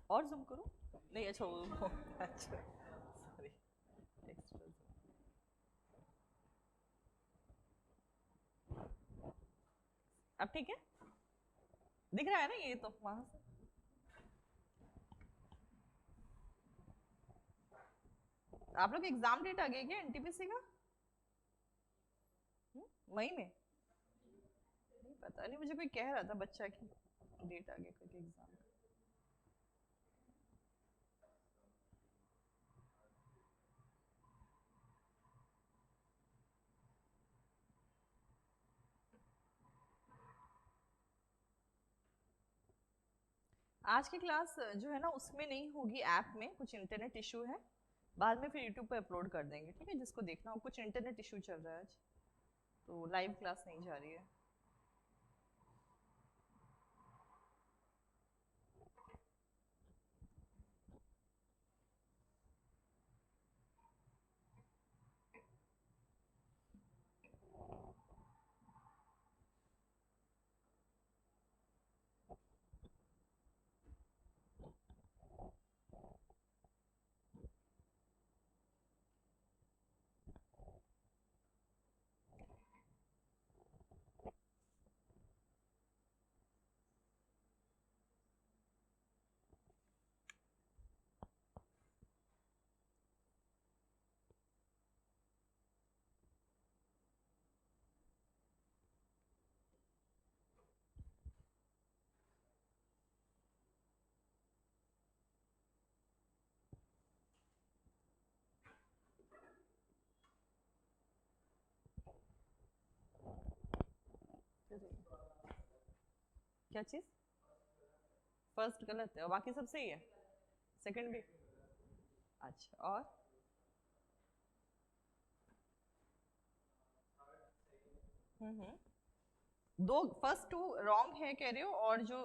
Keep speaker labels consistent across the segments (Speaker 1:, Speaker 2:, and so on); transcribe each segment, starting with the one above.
Speaker 1: और जूम करो, नहीं अच्छा वो अच्छा सॉरी, एक्स्ट्रा जूम। अब ठीक है, दिख रहा है ना ये तो वहां से। आप लोग एग्जाम डेट आ गई क्या एनटीपीसी का? मई में? नहीं पता नहीं, मुझे कोई कह रहा था बच्चा की डेट आ गई कोई एग्जाम का। आज की क्लास जो है ना उसमें नहीं होगी, ऐप में कुछ इंटरनेट इशू है, बाद में फिर यूट्यूब पे अपलोड कर देंगे, ठीक है? जिसको देखना हो, कुछ इंटरनेट इशू चल रहा है आज, तो लाइव क्लास नहीं जा रही है। क्या चीज? फर्स्ट गलत है और बाकी सब सही है, सेकंड भी? अच्छा, और दो फर्स्ट टू रॉन्ग है कह रहे हो, और जो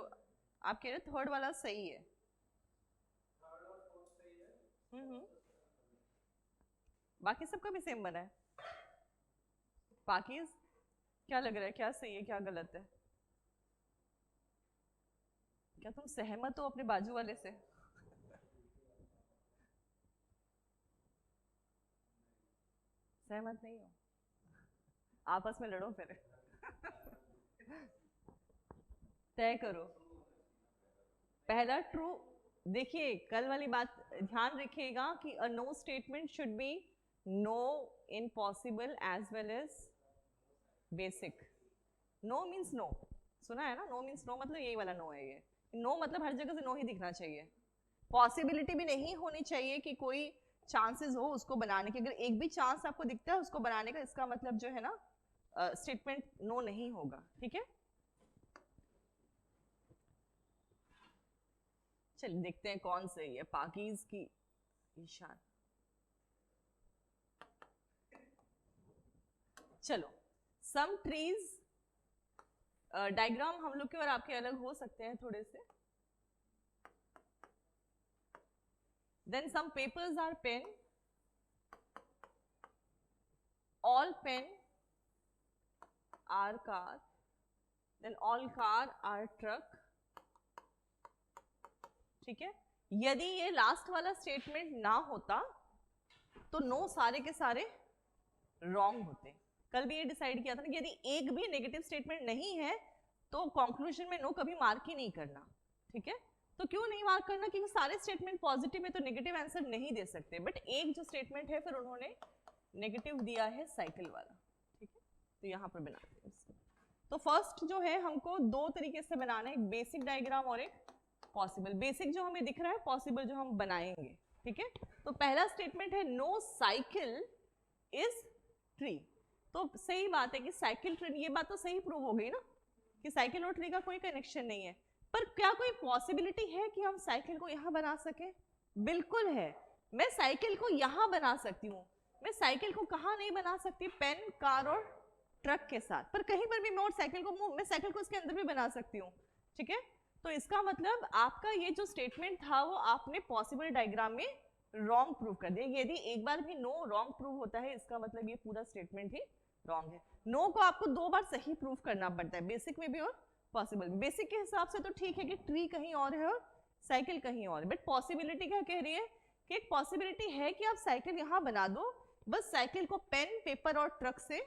Speaker 1: आप कह रहे हो थर्ड वाला सही है। हम्म। बाकी सबका भी सेम बना है। बाकी क्या लग रहा है, क्या सही है क्या गलत है? क्या तुम सहमत हो अपने बाजू वाले से? सहमत नहीं हो? आपस में लड़ो फिर। तय करो। पहला ट्रू। देखिए कल वाली बात ध्यान रखिएगा कि a no statement should be no in possible as well as basic. No means no, सुना है ना? नो मीन्स नो मतलब यही वाला नो है ये। नो मतलब हर जगह से नो ही दिखना चाहिए, पॉसिबिलिटी भी नहीं होनी चाहिए कि कोई चांसेस हो उसको बनाने के। अगर एक भी चांस आपको दिखता है उसको बनाने का, इसका मतलब जो है ना स्टेटमेंट नो नहीं होगा, ठीक है? चलिए देखते हैं कौन सही है, पाकीज की ईशान। चलो, सम ट्रीज, डायग्राम हम लोग के और आपके अलग हो सकते हैं थोड़े से। Then some papers are pen, all pen are car, then all car are truck, ठीक है? यदि ये लास्ट वाला स्टेटमेंट ना होता तो नो सारे के सारे रॉन्ग होते। कल भी ये डिसाइड किया था ना कि यदि एक भी नेगेटिव स्टेटमेंट नहीं है तो कंक्लूजन में नो कभी मार्क ही नहीं करना, ठीक है? तो क्यों नहीं मार्क करना? क्योंकि सारे स्टेटमेंट पॉजिटिव है तो नेगेटिव आंसर नहीं दे सकते, बट एक जो स्टेटमेंट है फिर उन्होंने नेगेटिव दिया है, साइकिल वाला, ठीक है? तो यहाँ पर बनाते हैं इसको। तो फर्स्ट जो है हमको दो तरीके से बनाना है, एक बेसिक डायग्राम और एक पॉसिबल। बेसिक जो हमें दिख रहा है, पॉसिबल जो हम बनाएंगे, ठीक है? तो पहला स्टेटमेंट है नो साइकिल इज ट्री। तो सही बात है कि साइकिल ट्री, ये बात तो सही प्रूव हो गई ना कि साइकिल और ट्री का कोई कनेक्शन नहीं है। पर क्या कोई पॉसिबिलिटी है कि हम साइकिल को यहां बना सके? बिल्कुल है। मैं साइकिल को यहां बना सकती हूँ, मैं साइकिल को कहाँ नहीं बना सकती? पेन, कार और ट्रक के साथ। पर कहीं पर भी मैं और साइकिल को, मैं साइकिल को इसके अंदर भी बना सकती हूँ, ठीक है? तो इसका मतलब आपका ये जो स्टेटमेंट था वो आपने पॉसिबल डायग्राम में रॉन्ग प्रूव कर दिया। यदि एक बार भी नो रॉन्ग प्रूव होता है इसका मतलब ये पूरा स्टेटमेंट ही रॉन्ग है। नो को आपको दो बार सही प्रूव करना पड़ता है, बेसिक में भी और पॉसिबल। बेसिक के हिसाब से तो ठीक है कि ट्री कहीं और है और साइकिल कहीं और। बट पॉसिबिलिटी क्या कह रही है कि एक पॉसिबिलिटी है कि आप साइकिल यहां बना दो, बस साइकिल को पेन पेपर और ट्रक से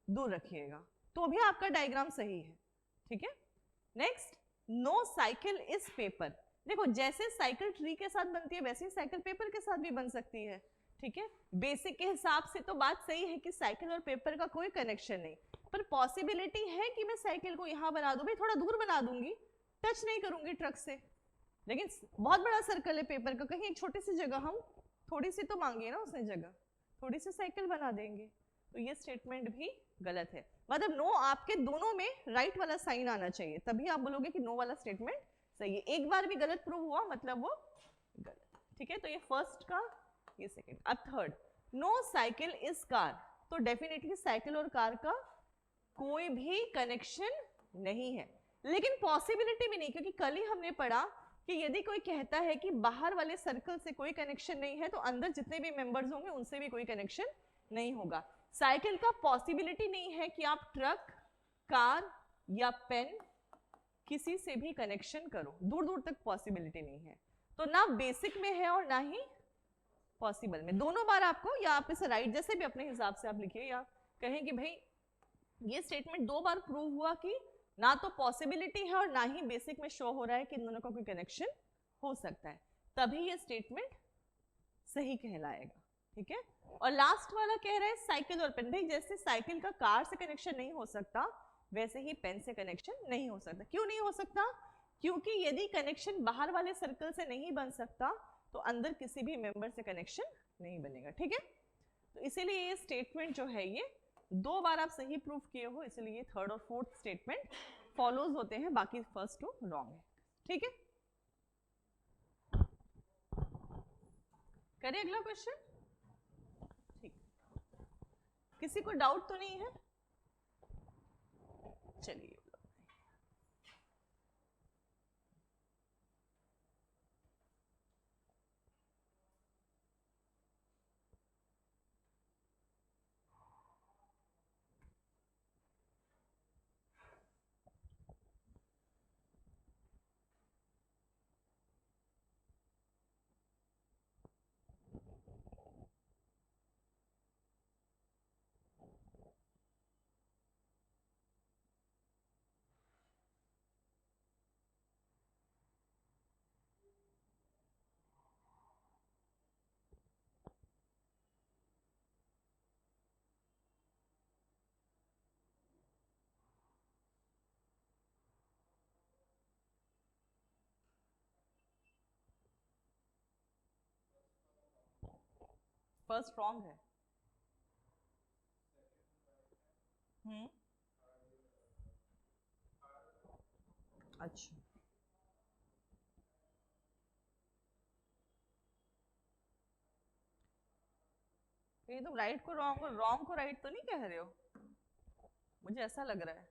Speaker 1: दूर रखिएगा, तो भी आपका डायग्राम सही है। ठीक है, next, no cycle is paper. देखो जैसे साइकिल ट्री के साथ बनती है वैसे ही साइकिल पेपर के साथ भी बन सकती है। ठीक है, बेसिक के हिसाब से तो बात सही है कि साइकिल और पेपर का कोई कनेक्शन नहीं, पर पॉसिबिलिटी है कि मैं साइकिल को यहां बना दूं, भाई थोड़ा दूर बना दूंगी, टच नहीं करूंगी ट्रक से, लेकिन बहुत बड़ा सर्कल है पेपर का, कहीं एक छोटी सी जगह हम थोड़ी सी तो मांगे ना उसने जगह, थोड़ी सी साइकिल बना देंगे, तो ये स्टेटमेंट भी गलत है। मतलब नो आपके दोनों में राइट वाला साइन आना चाहिए, तभी आप बोलोगे कि नो वाला स्टेटमेंट सही है। एक बार भी गलत प्रूव हुआ मतलब वो गलत। ठीक है, तो ये फर्स्ट का, ये सेकंड। अब third, no cycle is car, तो डेफिनेटली साइकिल और कार का कोई भी कनेक्शन नहीं है, लेकिन पॉसिबिलिटी भी नहीं, क्योंकि कल ही हमने पढ़ा कि यदि कोई कहता है कि बाहर वाले सर्कल से कोई कनेक्शन नहीं है तो अंदर जितने भी मेंबर्स होंगे उनसे भी कोई कनेक्शन नहीं होगा। साइकिल का पॉसिबिलिटी नहीं है कि आप ट्रक, कार या पेन किसी से भी कनेक्शन करो, दूर दूर तक पॉसिबिलिटी नहीं है, तो ना बेसिक में है और ना ही पॉसिबल में। दोनों बार आपको, या आप इसे राइट जैसे भी अपने हिसाब से आप लिखिए, या कहें कि भाई ये स्टेटमेंट दो बार प्रूव हुआ कि ना तो पॉसिबिलिटी है और ना ही बेसिक में शो हो रहा है कि इन दोनों का कोई कनेक्शन हो सकता है, तभी ये स्टेटमेंट सही कहलाएगा। ठीक है, और लास्ट वाला कह रहा है साइकिल और पेन। भाई जैसे साइकिल का कार से कनेक्शन नहीं हो सकता वैसे ही पेन से कनेक्शन नहीं हो सकता। क्यों नहीं हो सकता? क्योंकि यदि कनेक्शन बाहर वाले सर्कल से नहीं बन सकता तो अंदर किसी भी मेंबर से कनेक्शन नहीं बनेगा। ठीक है, तो इसीलिए ये स्टेटमेंट जो है ये दो बार आप सही प्रूव किए हो, इसलिए थर्ड और फोर्थ स्टेटमेंट फॉलोज होते हैं, बाकी फर्स्ट टू रॉन्ग है। ठीक है, करें अगला क्वेश्चन। ठीक, किसी को डाउट तो नहीं है? चलिए, फर्स्ट रॉन्ग है। अच्छा, ये तुम राइट को रॉन्ग और रॉन्ग को राइट तो नहीं कह रहे हो, मुझे ऐसा लग रहा है।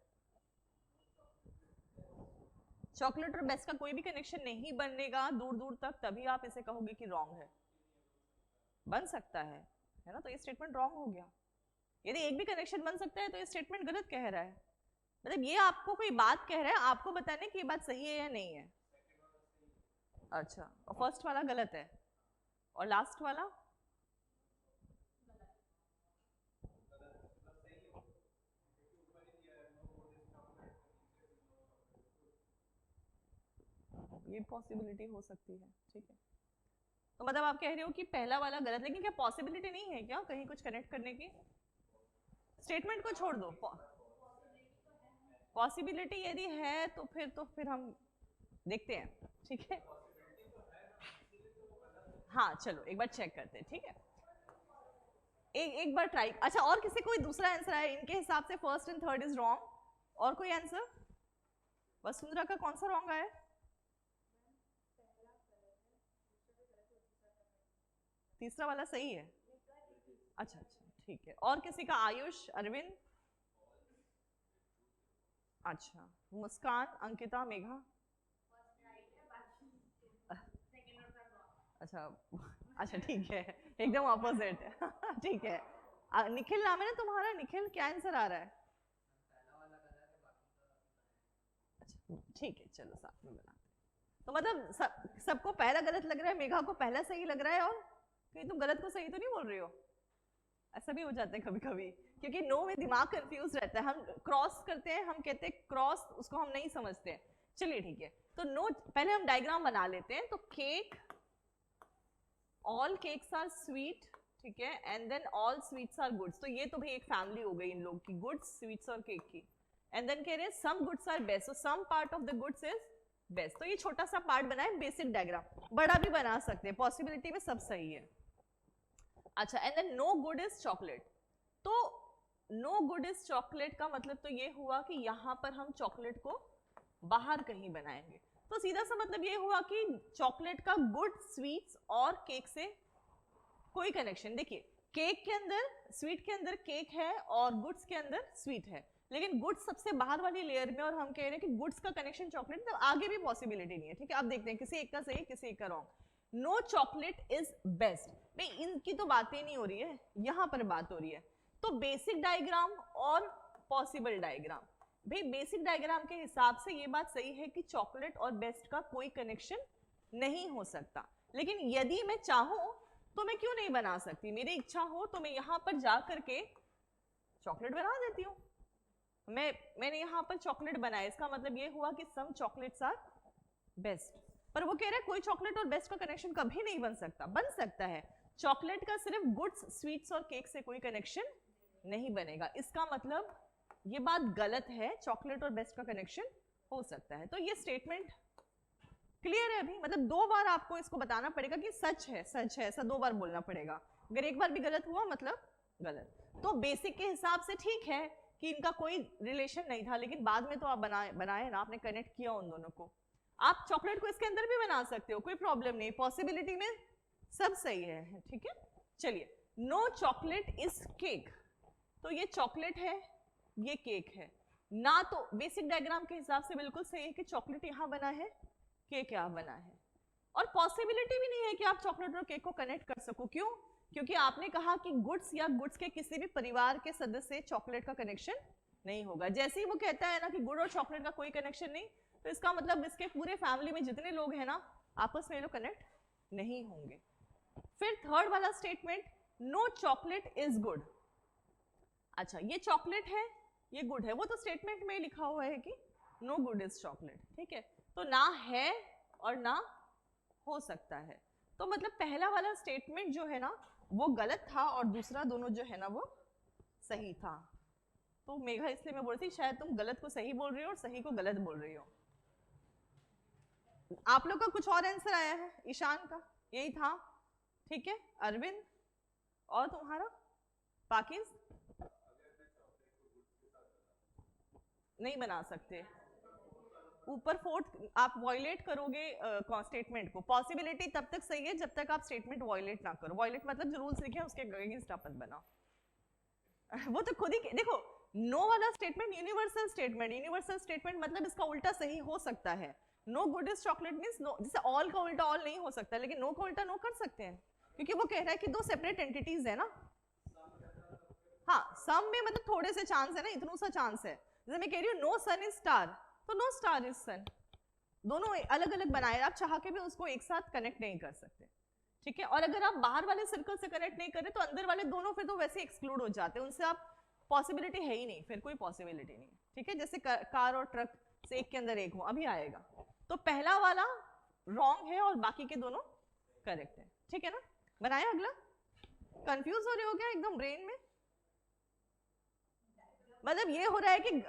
Speaker 1: चॉकलेट और बेस्ट का कोई भी कनेक्शन नहीं बनेगा दूर दूर तक, तभी आप इसे कहोगे कि रॉन्ग है। बन सकता है ना, तो ये स्टेटमेंट रॉन्ग हो गया। यदि एक भी कनेक्शन बन सकता है तो ये स्टेटमेंट गलत कह रहा है। मतलब ये आपको कोई बात कह रहा है, आपको बताने की ये बात सही है या नहीं है। अच्छा, और फर्स्ट वाला गलत है और लास्ट वाला ये पॉसिबिलिटी हो सकती है। ठीक है, तो मतलब आप कह रहे हो कि पहला वाला गलत, लेकिन क्या पॉसिबिलिटी नहीं है क्या कहीं कुछ कनेक्ट करने की? स्टेटमेंट को छोड़ दो, पॉसिबिलिटी यदि है तो फिर हम देखते हैं। ठीक है, हाँ चलो एक बार चेक करते हैं। ठीक है, एक बार ट्राई। अच्छा, और किसी कोई दूसरा आंसर आया? इनके हिसाब से first and third is wrong, और कोई आंसर? वसुंधरा का कौन सा रॉन्ग आया? तीसरा वाला सही है। अच्छा अच्छा, ठीक है, और किसी का? आयुष, अरविंद, अच्छा, मुस्कान, अंकिता, मेघा, अच्छा अच्छा ठीक है, एकदम ऑपोजिट ठीक है, निखिल नाम है ना तुम्हारा? निखिल, क्या आंसर आ रहा है? अच्छा ठीक है, चलो साथ में बनाते हैं। तो तो मतलब सबको पहला गलत लग रहा है, मेघा को पहला सही लग रहा है, और कहीं तुम गलत को सही तो नहीं बोल रही हो। ऐसा भी हो जाता है कभी कभी, क्योंकि नो में दिमाग कंफ्यूज रहता है, हम क्रॉस करते हैं, हम कहते हैं क्रॉस, उसको हम नहीं समझते। चलिए ठीक है, तो नो पहले हम डायग्राम बना लेते हैं। तो cake, all cakes are sweet, ठीक है, and then all sweets are goods. तो ये तो भाई एक फैमिली हो गई इन लोग की, गुड्स, स्वीट्स और केक की। एंड देन कह रहे हैं some goods are best, so some part of the goods is best. तो ये छोटा सा पार्ट बनाए, बेसिक डायग्राम, बड़ा भी बना सकते हैं, पॉसिबिलिटी में सब सही है। अच्छा, and then no good is chocolate. तो नो गुड इज चॉकलेट का मतलब तो ये हुआ कि यहां पर हम चॉकलेट को बाहर कहीं बनाएंगे। तो सीधा सा मतलब ये हुआ कि चॉकलेट का गुड, स्वीट्स और केक से कोई कनेक्शन, देखिए केक के अंदर, स्वीट के अंदर केक है और गुड्स के अंदर स्वीट है, लेकिन गुड्स सबसे बाहर वाली लेयर में, और हम कह रहे हैं कि गुड्स का कनेक्शन चॉकलेट, तो आगे भी पॉसिबिलिटी नहीं है। ठीक है, अब देखते हैं किसी एक का सही, किसी एक का wrong. No chocolate is best, भाई इनकी तो बातें नहीं हो रही है, यहां पर बात हो रही है। तो बेसिक डायग्राम और पॉसिबल डायग्राम, भाई बेसिक डायग्राम के हिसाब से ये बात सही है कि चॉकलेट और बेस्ट का कोई कनेक्शन नहीं हो सकता, लेकिन यदि मैं चाहूं तो मैं क्यों नहीं बना सकती, मेरी इच्छा हो तो मैं यहां पर जा करके चॉकलेट बना देती हूँ। मैंने यहां पर चॉकलेट बनाया, इसका मतलब ये हुआ कि सम चॉकलेट्स आर बेस्ट। पर वो कह रहा है कोई चॉकलेट और बेस्ट का कनेक्शन कभी नहीं बन सकता। बन सकता है, चॉकलेट का सिर्फ गुड्स, स्वीट्स और केक से कोई कनेक्शन नहीं बनेगा। इसका मतलब ये बात गलत है, चॉकलेट और बेस्ट का कनेक्शन हो सकता है। तो ये स्टेटमेंट क्लियर है अभी, मतलब दो बार आपको इसको बताना पड़ेगा कि सच है, सच है, ऐसा दो बार बोलना पड़ेगा। अगर एक बार भी गलत हुआ मतलब गलत। तो बेसिक के हिसाब से ठीक है कि इनका कोई रिलेशन नहीं था, लेकिन बाद में तो आप बनाए ना, आपने कनेक्ट किया उन दोनों को। आप चॉकलेट को इसके अंदर भी बना सकते हो, कोई प्रॉब्लम नहीं, पॉसिबिलिटी में सब सही है। ठीक है, चलिए, नो चॉकलेट इज केक, तो ये चॉकलेट है, ये केक है ना। तो बेसिक डायग्राम के हिसाब से बिल्कुल सही है कि चॉकलेट यहां बना है, केक यहां बना है, और पॉसिबिलिटी भी नहीं है कि आप चॉकलेट और केक को कनेक्ट कर सको। क्यों? क्योंकि आपने कहा कि गुड्स या गुड्स के किसी भी परिवार के सदस्य से चॉकलेट का कनेक्शन नहीं होगा। जैसे ही वो कहता है ना कि गुड और चॉकलेट का कोई कनेक्शन नहीं, तो इसका मतलब इसके पूरे फैमिली में जितने लोग हैं ना, आपस में लोग कनेक्ट नहीं होंगे। फिर थर्ड वाला statement, no chocolate is good. अच्छा, ये चॉकलेट है, ये गुड है, वो तो स्टेटमेंट में लिखा हुआ है कि नो गुड इज चॉकलेट। ठीक है, तो ना है और ना हो सकता है। तो मतलब पहला वाला स्टेटमेंट जो है ना वो गलत था, और दूसरा दोनों जो है ना वो सही था। तो मेघा, इसलिए मैं बोल रही थी शायद तुम गलत को सही बोल रही हो और सही को गलत बोल रही हो। आप लोग का कुछ और आंसर आया है, ईशान का यही था, ठीक है, अरविंद, और तुम्हारा पाकिज नहीं बना सकते। ऊपर फोर्थ आप वॉयलेट करोगे स्टेटमेंट को। पॉसिबिलिटी तब तक सही है जब तक आप स्टेटमेंट वॉयलेट ना करो। वॉयलेट मतलब जो रूल्स लिखे हैं उसके अगेंस्ट आप मत बनाओ। वो तो खुद ही देखो, नो वाला statement universal statement, universal statement मतलब इसका उल्टा सही हो सकता है। No good is chocolate means no, जैसे ऑल का उल्टा ऑल नहीं हो सकता, लेकिन नो का उल्टा नो कर सकते हैं, क्योंकि वो कह रहा है कि दो सेपरेट एंटिटीज है ना। हाँ, सम में मतलब थोड़े से चांस है ना, इतना सा चांस है। जैसे मैं कह रही हूँ नो सन इज स्टार, तो नो स्टार इज सन, दोनों अलग अलग बनाए, आप चाह के भी उसको एक साथ कनेक्ट नहीं कर सकते। ठीक है, और अगर आप बाहर वाले सर्कल से कनेक्ट नहीं करें तो अंदर वाले दोनों फिर तो वैसे एक्सक्लूड हो जाते हैं, उनसे आप पॉसिबिलिटी है ही नहीं, फिर कोई पॉसिबिलिटी नहीं। ठीक है, जैसे कार और ट्रक से एक के अंदर एक हो, अभी आएगा। तो पहला वाला रॉन्ग है और बाकी के दोनों करेक्ट है। ठीक है ना, बनाया अगला। कंफ्यूज हो रहे हो क्या एकदम ब्रेन में? मतलब ये हो रहा है कि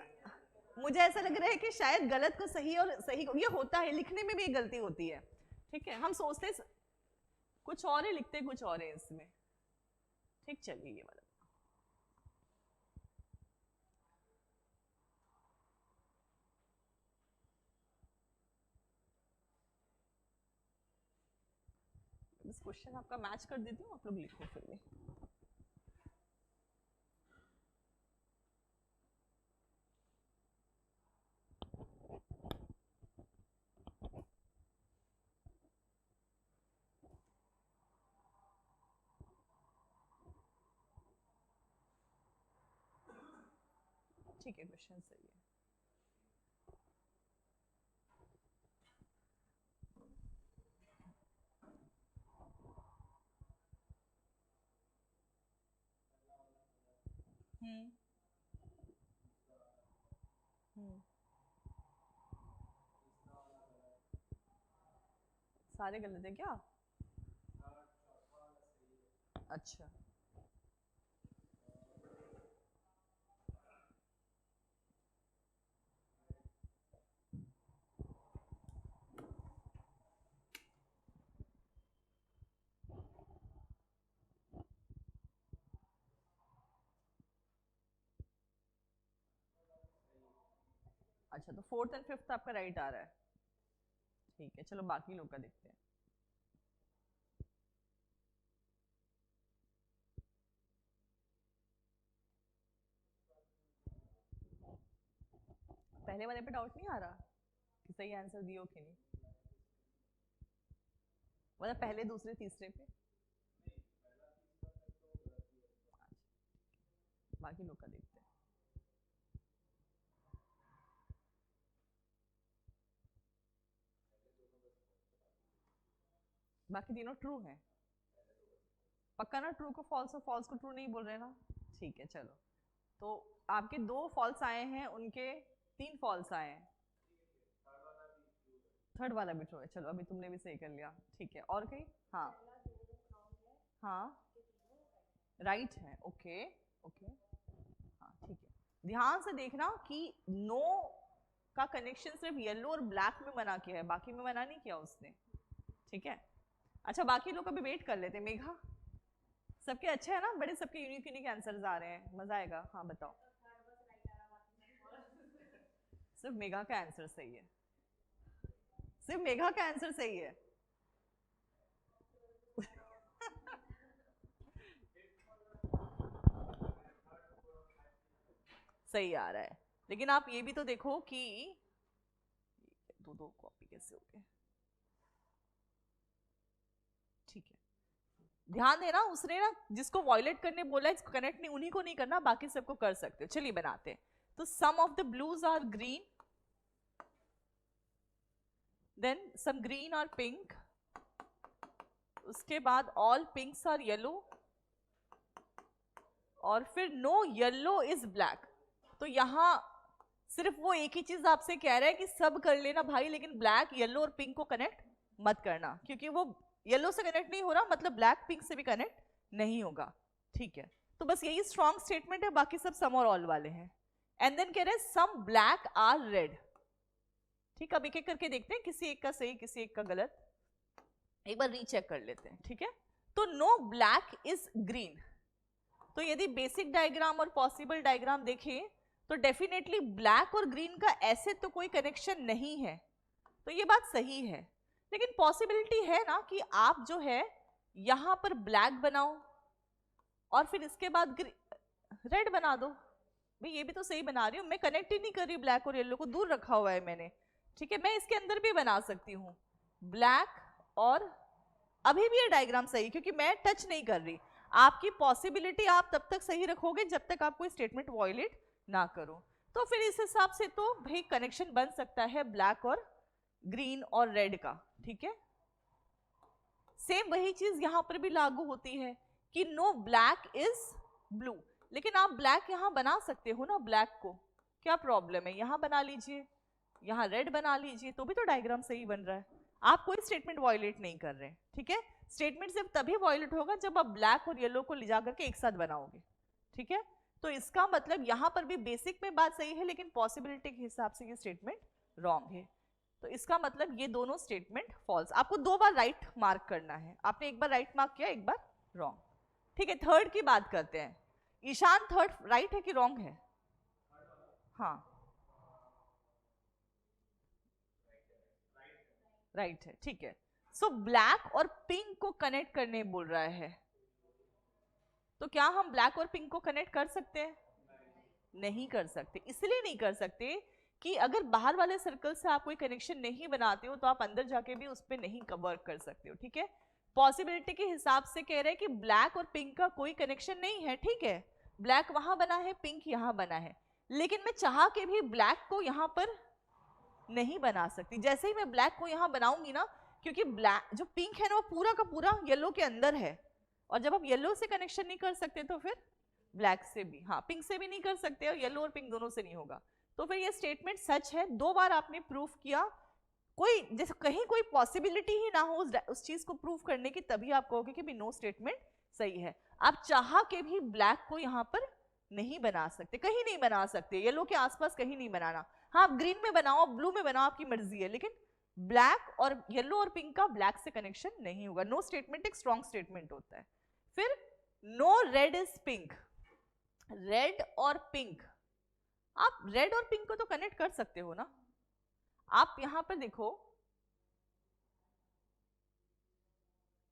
Speaker 1: मुझे ऐसा लग रहा है कि शायद गलत को सही और सही को, ये होता है, लिखने में भी गलती होती है। ठीक है, हम सोचते कुछ और है, लिखते कुछ और है इसमें। ठीक, चलिए ये वाला इस क्वेश्चन आपका मैच कर देती हूँ, आप लोग लिखो फिर भी। ठीक है, क्वेश्चन सही है। हम्म हम्म सारे गलत है क्या? अच्छा, अच्छा तो फोर्थ एंड फिफ्थ आपका राइट आ रहा है। ठीक है, चलो बाकी लोग का देखते हैं। पहले वाले पे डाउट नहीं आ रहा कि सही आंसर दियो कि नहीं? मतलब पहले दूसरे तीसरे पे? बाकी लोग का देखते हैं। बाकी तीनों ट्रू हैं पक्का ना? ट्रू को फॉल्स और फॉल्स को ट्रू नहीं बोल रहे ना? ठीक है चलो, तो आपके 2 फॉल्स आए हैं, उनके 3 फॉल्स आए हैं। थर्ड वाला भी ट्रू है, चलो अभी तुमने भी सही कर लिया। ठीक है, और कहीं? हाँ हाँ राइट है, ओके ओके। हाँ ठीक है, ध्यान से देखना कि नो का कनेक्शन सिर्फ येलो और ब्लैक में बना किया है, बाकी में बना नहीं किया उसने। ठीक है, अच्छा बाकी लोग अभी वेट कर लेते हैं। मेघा, सबके अच्छे है ना? बड़े सबके यूनिक यूनिक आंसर्स आ रहे हैं, मजा आएगा। हाँ बताओ। सिर्फ मेघा का आंसर सही है, सिर्फ मेघा का आंसर सही है। सही आ रहा है, लेकिन आप ये भी तो देखो कि दो दो कॉपी कैसे हो गए। ठीक है, ध्यान देना, उसने ना जिसको वॉयलेट करने बोला है, इसको कनेक्ट नहीं, उन्हीं को नहीं करना, बाकी सबको कर सकते हो। चलिए बनाते हैं। तो some of the blues are green, then some green और पिंक, उसके बाद ऑल पिंक्स आर येलो, और फिर नो येलो इज ब्लैक। तो यहां सिर्फ वो एक ही चीज आपसे कह रहा है कि सब कर लेना भाई, लेकिन ब्लैक येलो और पिंक को कनेक्ट मत करना, क्योंकि वो येलो से कनेक्ट नहीं हो रहा, मतलब ब्लैक पिंक से भी कनेक्ट नहीं होगा। ठीक है, तो बस यही स्ट्रॉन्ग स्टेटमेंट है, बाकी सब सम और ऑल वाले हैं। एंड देन कह रहे हैं सम ब्लैक आर रेड। ठीक है, अब एक एक करके देखते हैं, किसी एक का सही किसी एक का गलत, एक बार रीचेक कर लेते हैं। ठीक है, तो नो ब्लैक इज ग्रीन। तो यदि बेसिक डायग्राम और पॉसिबल डायग्राम देखें तो डेफिनेटली ब्लैक और ग्रीन का ऐसे तो कोई कनेक्शन नहीं है, तो ये बात सही है। लेकिन पॉसिबिलिटी है ना कि आप जो है यहां पर ब्लैक बनाओ और फिर इसके बाद रेड बना दो। भाई ये भी तो सही बना रही हूँ मैं, कनेक्ट ही नहीं कर रही, ब्लैक और येलो को दूर रखा हुआ है मैंने। ठीक है, मैं इसके अंदर भी बना सकती हूँ ब्लैक और, अभी भी ये डायग्राम सही क्योंकि मैं टच नहीं कर रही। आपकी पॉसिबिलिटी आप तब तक सही रखोगे जब तक आप कोई स्टेटमेंट वॉयलेट ना करो। तो फिर इस हिसाब से तो भाई कनेक्शन बन सकता है ब्लैक और ग्रीन और रेड का। ठीक है, सेम वही चीज यहां पर भी लागू होती है कि नो ब्लैक इज ब्लू, लेकिन आप ब्लैक यहां बना सकते हो ना ब्लैक को, क्या प्रॉब्लम है? यहां बना लीजिए, यहां रेड बना लीजिए, तो भी तो डायग्राम सही बन रहा है। आप कोई स्टेटमेंट वॉयलेट नहीं कर रहे। ठीक है, स्टेटमेंट सिर्फ तभी वॉयलेट होगा जब आप ब्लैक और येलो को ले जाकर के एक साथ बनाओगे। ठीक है, तो इसका मतलब यहां पर भी बेसिक में बात सही है, लेकिन पॉसिबिलिटी के हिसाब से ये स्टेटमेंट रॉन्ग है। तो इसका मतलब ये दोनों स्टेटमेंट फॉल्स। आपको 2 बार राइट मार्क करना है, आपने एक बार राइट मार्क किया, एक बार रॉन्ग। ठीक है, थर्ड की बात करते हैं। ईशान, थर्ड राइट है कि रॉन्ग है? हाँ राइट है। ठीक है, सो ब्लैक और पिंक को कनेक्ट करने बोल रहा है, तो क्या हम ब्लैक और पिंक को कनेक्ट कर सकते हैं? नहीं कर सकते। इसलिए नहीं कर सकते कि अगर बाहर वाले सर्कल से आप कोई कनेक्शन नहीं बनाते हो तो आप अंदर जाके भी उस पर नहीं वर्क कर सकते हो। ठीक है, पॉसिबिलिटी के हिसाब से कह रहे हैं कि ब्लैक और पिंक का कोई कनेक्शन नहीं है। ठीक है, ब्लैक वहां बना है, पिंक यहां बना है, लेकिन मैं चाह के भी ब्लैक को यहां पर नहीं बना सकती। जैसे ही मैं ब्लैक को यहां बनाऊंगी ना, क्योंकि ब्लैक जो पिंक है ना वो पूरा का पूरा येलो के अंदर है, और जब आप येलो से कनेक्शन नहीं कर सकते तो फिर ब्लैक से भी, हाँ पिंक से भी नहीं कर सकते और येलो और पिंक दोनों से नहीं होगा। तो फिर ये स्टेटमेंट सच है, 2 बार आपने प्रूफ किया। कोई जैसे कहीं कोई पॉसिबिलिटी ही ना हो उस चीज को प्रूव करने की, तभी आप कहोगे कि भी नो स्टेटमेंट सही है। आप चाह के भी ब्लैक को यहाँ पर नहीं बना सकते, कहीं नहीं बना सकते, येलो के आसपास कहीं नहीं बनाना। हाँ आप ग्रीन में बनाओ, ब्लू में बनाओ, आपकी मर्जी है, लेकिन ब्लैक और येलो और पिंक का ब्लैक से कनेक्शन नहीं होगा। नो स्टेटमेंट एक स्ट्रॉन्ग स्टेटमेंट होता है। फिर no red is pink, red और पिंक, आप रेड और पिंक को तो कनेक्ट कर सकते हो ना। आप यहां पर देखो,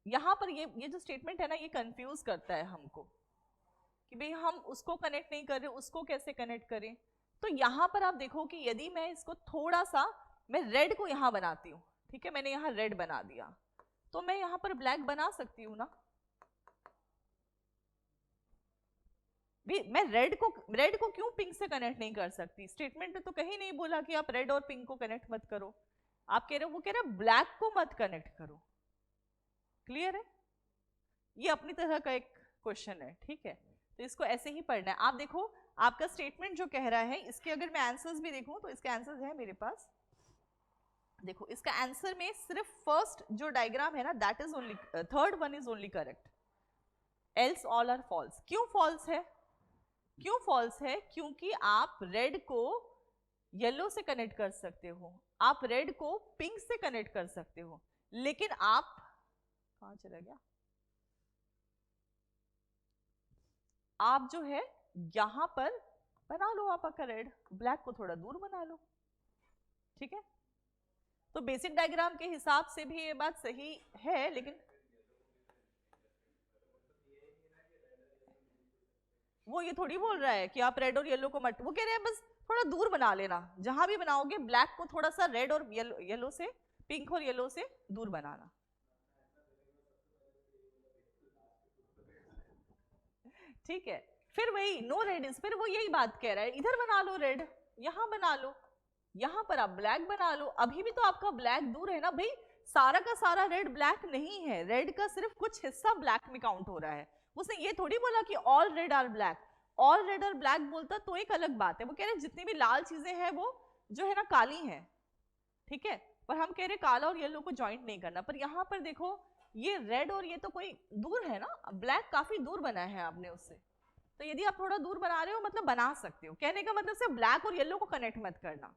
Speaker 1: यहां पर ये जो स्टेटमेंट है ना, ये कंफ्यूज करता है हमको कि भाई हम उसको कनेक्ट नहीं कर रहे, उसको कैसे कनेक्ट करें। तो यहां पर आप देखो कि यदि मैं इसको थोड़ा सा, मैं रेड को यहां बनाती हूं, ठीक है, मैंने यहां रेड बना दिया, तो मैं यहां पर ब्लैक बना सकती हूं ना। भी मैं रेड को क्यों पिंक से कनेक्ट नहीं कर सकती? स्टेटमेंट में तो कहीं नहीं बोला कि आप रेड और पिंक को कनेक्ट मत करो। आप कह रहे हो, वो कह रहे हैं ब्लैक को मत कनेक्ट करो। क्लियर है? ये अपनी तरह का एक क्वेश्चन है, ठीक है, तो इसको ऐसे ही पढ़ना है। आप देखो आपका स्टेटमेंट जो कह रहा है, इसके अगर मैं आंसर्स भी देखूं तो इसके आंसर्स है मेरे पास। देखो इसका आंसर में सिर्फ फर्स्ट जो डायग्राम है ना, that is only, third one is only correct, else all are false. क्यों फॉल्स है? क्यों फॉल्स है? क्योंकि आप रेड को येलो से कनेक्ट कर सकते हो, आप रेड को पिंक से कनेक्ट कर सकते हो, लेकिन आप, कहां चला गया, आप जो है यहां पर बना लो आप आपका रेड, ब्लैक को थोड़ा दूर बना लो, ठीक है। तो बेसिक डायग्राम के हिसाब से भी ये बात सही है, लेकिन वो ये थोड़ी बोल रहा है कि आप रेड और येलो को मत, वो कह रहे हैं बस थोड़ा दूर बना लेना, जहां भी बनाओगे ब्लैक को थोड़ा सा रेड और येलो से, पिंक और येलो से दूर बनाना। ठीक है, फिर वही नो रेड इज, फिर वो यही बात कह रहा है, इधर बना लो रेड, यहां बना लो, यहां पर आप ब्लैक बना लो, अभी भी तो आपका ब्लैक दूर है ना भाई। सारा का सारा रेड ब्लैक नहीं है, रेड का सिर्फ कुछ हिस्सा ब्लैक में काउंट हो रहा है। उसने ये थोड़ी बोला कि all red are black, all red और ब्लैक बोलता तो एक अलग बात है, वो कह रहे हैं जितनी भी लाल चीजें हैं वो जो है ना काली हैं, ठीक है, पर हम कह रहे काला और येलो को ज्वाइंट नहीं करना। पर यहां पर देखो ये रेड और ये तो कोई दूर है ना, ब्लैक काफी दूर बना है आपने उससे, तो यदि आप थोड़ा दूर बना रहे हो मतलब बना सकते हो, कहने का मतलब सिर्फ ब्लैक और येलो को कनेक्ट मत करना,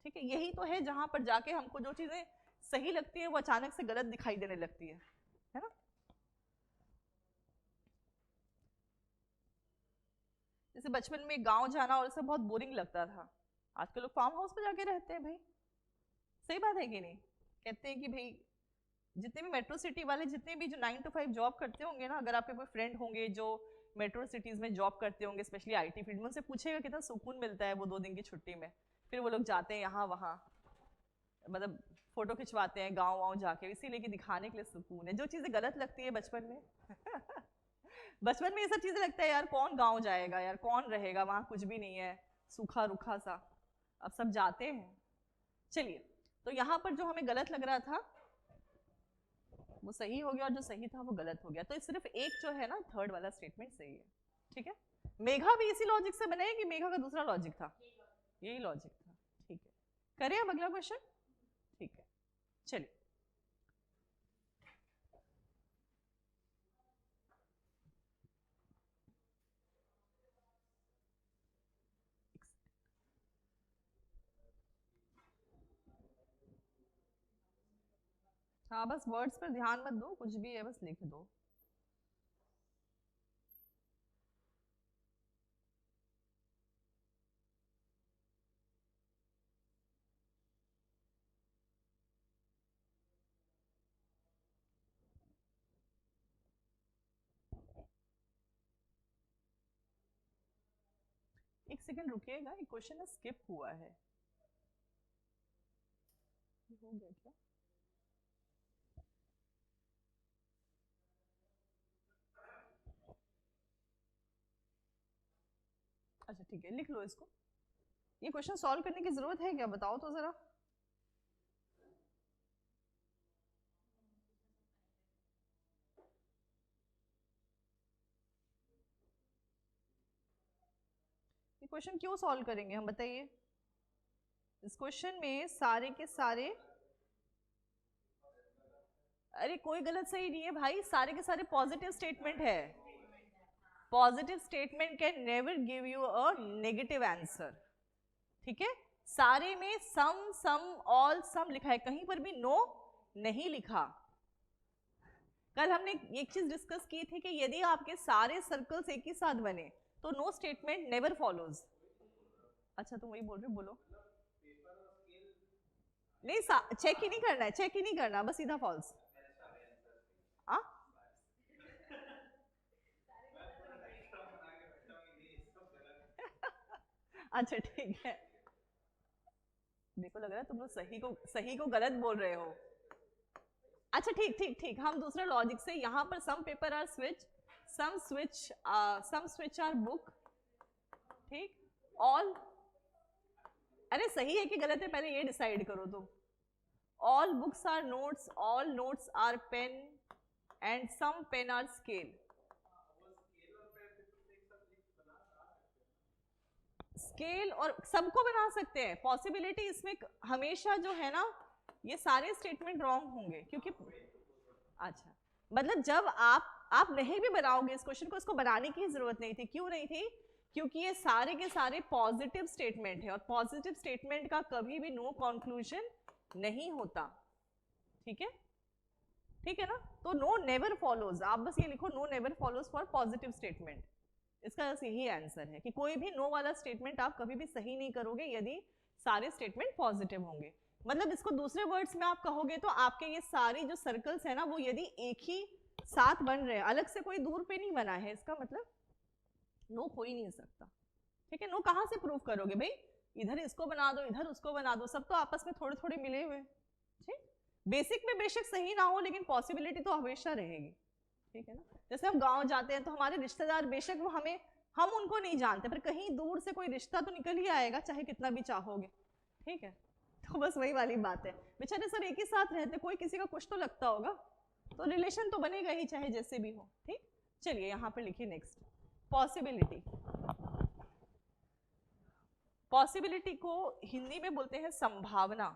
Speaker 1: ठीक है। यही तो है जहां पर जाके हमको जो चीजें सही लगती है वो अचानक से गलत दिखाई देने लगती है ना। जैसे बचपन में गांव जाना और सब बहुत बोरिंग लगता था, आजकल लोग फार्म हाउस पे जाके रहते हैं भाई, सही बात है कि नहीं? कहते हैं कि भाई जितने भी मेट्रो सिटी वाले, जितने भी जो 9 to 5 जॉब करते होंगे ना, अगर आपके कोई फ्रेंड होंगे जो मेट्रो सिटीज में जॉब करते होंगे, स्पेशली आईटी फील्ड में, उनसे पूछेगा कितना सुकून मिलता है वो 2 दिन की छुट्टी में। फिर वो लोग जाते हैं यहाँ वहाँ, मतलब फोटो खिंचवाते हैं गाँव वाँव जाके, इसीलिए कि दिखाने के लिए सुकून है। जो चीज़ें गलत लगती है बचपन में बचपन में ये सब चीज़ें लगता है यार कौन गाँव जाएगा, यार कौन रहेगा वहाँ, कुछ भी नहीं है, सूखा रूखा सा। अब सब जाते हैं। चलिए, तो यहाँ पर जो हमें गलत लग रहा था वो सही हो गया, और जो सही था वो गलत हो गया। तो सिर्फ एक जो है ना थर्ड वाला स्टेटमेंट सही है, ठीक है। मेघा भी इसी लॉजिक से बने कि मेघा का दूसरा लॉजिक था, यही लॉजिक था, ठीक है। करें अब अगला क्वेश्चन, ठीक है, चलिए। हाँ बस वर्ड्स पर ध्यान मत दो, कुछ भी है बस लिख दो। एक सेकंड रुकिएगा, एक क्वेश्चन स्किप हुआ है, हो गया क्या? अच्छा ठीक है, लिख लो इसको। ये क्वेश्चन सॉल्व करने की जरूरत है क्या, बताओ तो जरा। क्वेश्चन क्यों सॉल्व करेंगे हम, बताइए। इस क्वेश्चन में सारे के सारे, अरे कोई गलत सही नहीं है भाई, सारे के सारे पॉजिटिव स्टेटमेंट है। Positive statement can never give you a negative answer, ठीक है। सारे में सम ऑल सम लिखा है, कहीं पर भी नो नहीं लिखा। कल हमने एक चीज डिस्कस की थी कि यदि आपके सारे सर्कल्स एक ही साथ बने तो नो स्टेटमेंट नेवर फॉलोज। अच्छा तुम वही बोल रहे हो, बोलो। नहीं चेक ही नहीं करना है, चेक ही नहीं करना, बस सीधा फॉल्स। अच्छा ठीक है, मेरे को लग रहा है तुम लोग सही को गलत बोल रहे हो। अच्छा ठीक ठीक ठीक, हम दूसरा लॉजिक से, यहाँ पर some paper are switch, some switch are book, ठीक। ऑल, अरे सही है कि गलत है पहले ये डिसाइड करो तुम। All books are notes, all notes are pen and some pen are scale. Scale और सबको बना सकते हैं, पॉसिबिलिटी इसमें हमेशा जो है ना, ये सारे स्टेटमेंट रॉन्ग होंगे क्योंकि, अच्छा मतलब जब आप नहीं भी बनाओगे इस क्वेश्चन को, इसको बनाने की जरूरत नहीं थी। क्यों नहीं थी? क्योंकि ये सारे के सारे पॉजिटिव स्टेटमेंट है और पॉजिटिव स्टेटमेंट का कभी भी नो कंक्लूजन नहीं होता, ठीक है, ठीक है ना। तो नो नेवर फॉलोज, आप बस ये लिखो no never follows for positive statement, इसका यही आंसर है कि कोई भी नो वाला स्टेटमेंट आप कभी भी सही नहीं करोगे यदि सारे स्टेटमेंट पॉजिटिव होंगे। मतलब इसको दूसरे वर्ड्स में आप कहोगे तो आपके ये सारे जो सर्कल्स है ना, वो यदि एक ही साथ बन रहे हैं, अलग से कोई दूर पे नहीं बना है, इसका मतलब नो हो ही नहीं सकता, ठीक है। नो कहाँ से प्रूव करोगे भाई, इधर इसको बना दो इधर उसको बना दो, सब तो आपस में थोड़े थोड़े मिले हुए, ठीक। बेसिक में बेशक सही ना हो लेकिन पॉसिबिलिटी तो हमेशा रहेगी, ठीक है ना। जैसे हम गांव जाते हैं तो हमारे रिश्तेदार, बेशक वो हम उनको नहीं जानते, पर कहीं दूर से कोई रिश्ता तो निकल ही आएगा चाहे कितना भी चाहोगे, ठीक है। तो बस वही वाली बात है, बेचारे सब एक ही साथ रहते, कोई किसी का कुछ तो लगता होगा, तो रिलेशन तो बनेगा ही चाहे जैसे भी हो, ठीक। चलिए यहाँ पर लिखिए नेक्स्ट, पॉसिबिलिटी। पॉसिबिलिटी को हिंदी में बोलते हैं संभावना,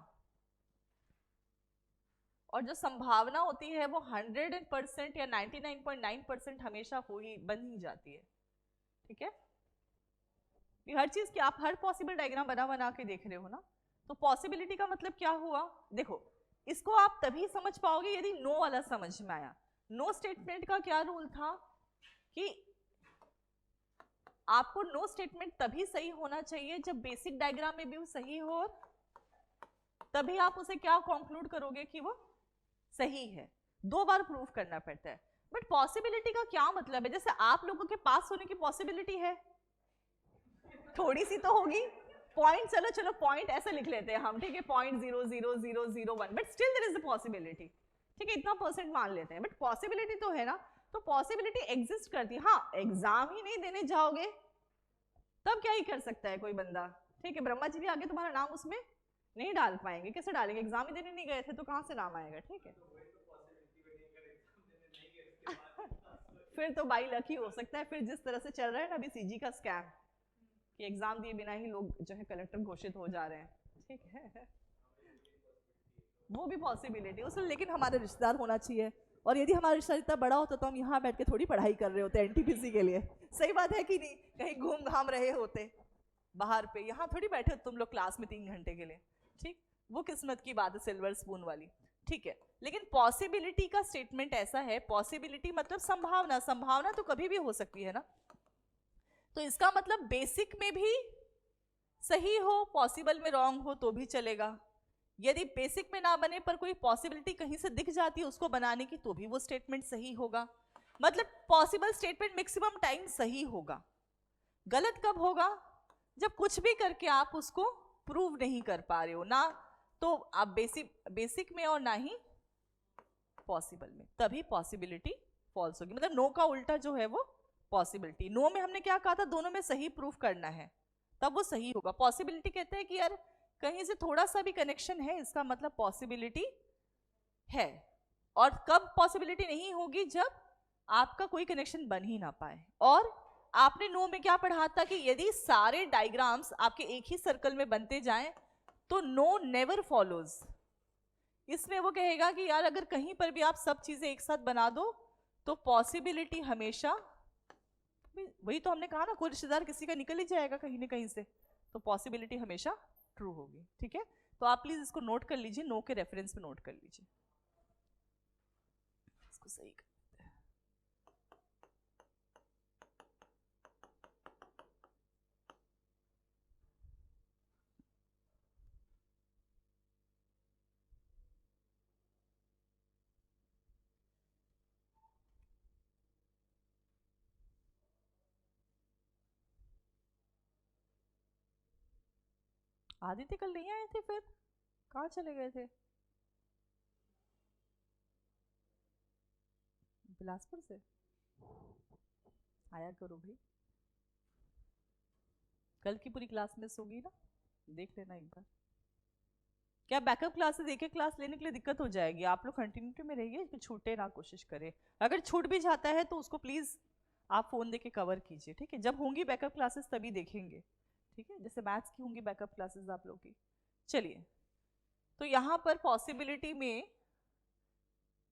Speaker 1: और जो संभावना होती है वो 100% या 99.9% हमेशा बन ही जाती है, ठीक है। हर चीज की आप हर पॉसिबल डायग्राम बना के देख रहे हो ना, तो पॉसिबिलिटी का मतलब क्या हुआ, देखो इसको आप तभी समझ पाओगे यदि नो वाला समझ में आया। नो स्टेटमेंट का क्या रूल था कि आपको नो स्टेटमेंट तभी सही होना चाहिए जब बेसिक डायग्राम में भी वो सही हो, तभी आप उसे क्या कंक्लूड करोगे कि वो सही है। दो बार प्रूफ करना पड़ता है। बट पॉसिबिलिटी का क्या मतलब है, जैसे आप लोगों के पास होने की पॉसिबिलिटी है, थोड़ी सी तो होगी, पॉइंट, चलो पॉइंट ऐसे लिख लेते हैं हम, ठीक है, 0.00001, but still there is a possibility, ठीक है, इतना परसेंट मान लेते हैं, बट पॉसिबिलिटी तो है ना। तो पॉसिबिलिटी एग्जिस्ट करती है, हाँ एग्जाम ही नहीं देने जाओगे तब क्या ही कर सकता है कोई बंदा, ठीक है। ब्रह्मा जी भी आगे तुम्हारा नाम उसमें नहीं डाल पाएंगे, कैसे डालेंगे, एग्जाम ही देने नहीं गए थे तो कहाँ से नाम आएगा, ठीक है। फिर तो बाई लकी हो सकता है, फिर जिस तरह से चल रहा है ना अभी सीजी का स्कैम, कि एग्जाम दिए बिना ही लोग जो है कलेक्टर घोषित हो जा रहे हैं, ठीक है, वो भी पॉसिबिलिटी उसमें, लेकिन हमारे रिश्तेदार होना चाहिए, और यदि हमारा रिश्ता इतना बड़ा होता तो हम यहाँ बैठ के थोड़ी पढ़ाई कर रहे होते एनटीपीसी के लिए, सही बात है कि नहीं, कहीं घूम घाम रहे होते बाहर पे, यहाँ थोड़ी बैठे तुम लोग क्लास में 3 घंटे के लिए, ठीक। वो किस्मत की बात है सिल्वर स्पून वाली, ठीक है। लेकिन पॉसिबिलिटी का स्टेटमेंट ऐसा है, पॉसिबिलिटी मतलब संभावना, संभावना तो कभी भी हो सकती है ना, तो इसका मतलब बेसिक में भी सही हो, पॉसिबल में रॉन्ग हो तो भी चलेगा। यदि बेसिक में ना बने पर कोई पॉसिबिलिटी कहीं से दिख जाती है उसको बनाने की, तो भी वो स्टेटमेंट सही होगा। मतलब पॉसिबल स्टेटमेंट मैक्सिमम टाइम सही होगा। गलत कब होगा, जब कुछ भी करके आप उसको प्रूव नहीं कर पा रहे हो, ना तो आप बेसिक में और ना ही पॉसिबल में, तभी पॉसिबिलिटी फॉल्स होगी। मतलब नो का उल्टा जो है वो पॉसिबिलिटी। नो में हमने क्या कहा था, दोनों में सही प्रूफ करना है तब वो सही होगा। पॉसिबिलिटी कहते हैं कि यार कहीं से थोड़ा सा भी कनेक्शन है, इसका मतलब पॉसिबिलिटी है। और कब पॉसिबिलिटी नहीं होगी, जब आपका कोई कनेक्शन बन ही ना पाए, और आपने नो में क्या पढ़ा था कि यदि सारे डायग्राम्स आपके एक ही सर्कल में बनते जाएं तो नो नेवर फॉलोज। इसमें वो कहेगा कि यार अगर कहीं पर भी आप सब चीजें एक साथ बना दो तो पॉसिबिलिटी हमेशा, वही तो हमने कहा ना, कोई रिश्तेदार किसी का निकल ही जाएगा कहीं ना कहीं से, तो पॉसिबिलिटी हमेशा ट्रू होगी। ठीक है, तो आप प्लीज इसको नोट कर लीजिए, नो के रेफरेंस में नोट कर लीजिए। इसको सही कर आदित्य कल नहीं आए थे, फिर कहाँ चले गए थे? बिलासपुर से आया करो भाई, कल की पूरी क्लास मिस होगी ना, देख लेना एक बार। क्या बैकअप क्लासेस एक एक क्लास लेने के लिए दिक्कत हो जाएगी? आप लोग कंटिन्यूटी में रहिए, छूटे ना, कोशिश करें। अगर छूट भी जाता है तो उसको प्लीज आप फोन देके कवर कीजिए। ठीक है, जब होंगी बैकअप क्लासेस तभी देखेंगे। ठीक है, जैसे मैथ्स की होंगी बैकअप क्लासेस आप लोग की। चलिए, तो यहाँ पर पॉसिबिलिटी में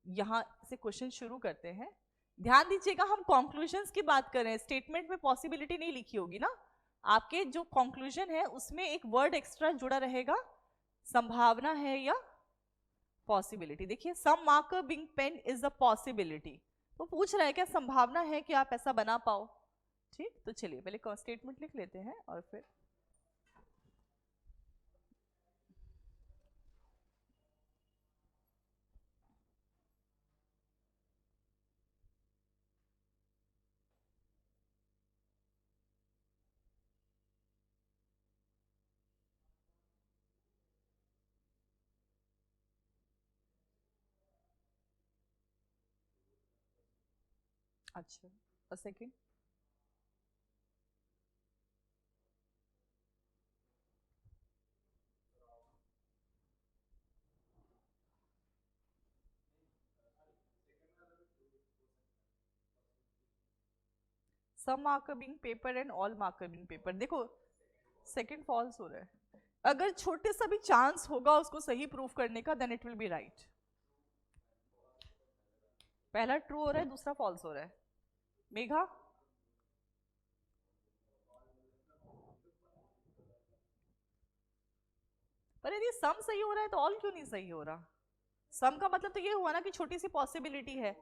Speaker 1: यहाँ से क्वेश्चन शुरू करते हैं। ध्यान दीजिएगा, हम कंक्लूजन्स की बात कर रहे हैं, स्टेटमेंट में पॉसिबिलिटी नहीं लिखी होगी ना। आपके जो कंक्लूजन है उसमें एक वर्ड एक्स्ट्रा जुड़ा रहेगा, संभावना है या पॉसिबिलिटी। देखिए, some marker being pen is a possibility, तो पूछ रहा है क्या संभावना है कि आप ऐसा बना पाओ। ठीक, तो चलिए पहले स्टेटमेंट लिख लेते हैं और फिर अच्छा, और second some marker being paper and all marker being paper. देखो सेकंड फॉल्स हो रहा है, अगर छोटे सा भी चांस होगा उसको सही प्रूफ करने का then it will be right. पहला ट्रू हो रहा है, दूसरा फॉल्स हो रहा है। मेघा, पर यदि सम सही हो रहा है तो ऑल क्यों नहीं सही हो रहा? सम का मतलब तो ये हुआ ना कि छोटी सी पॉसिबिलिटी है,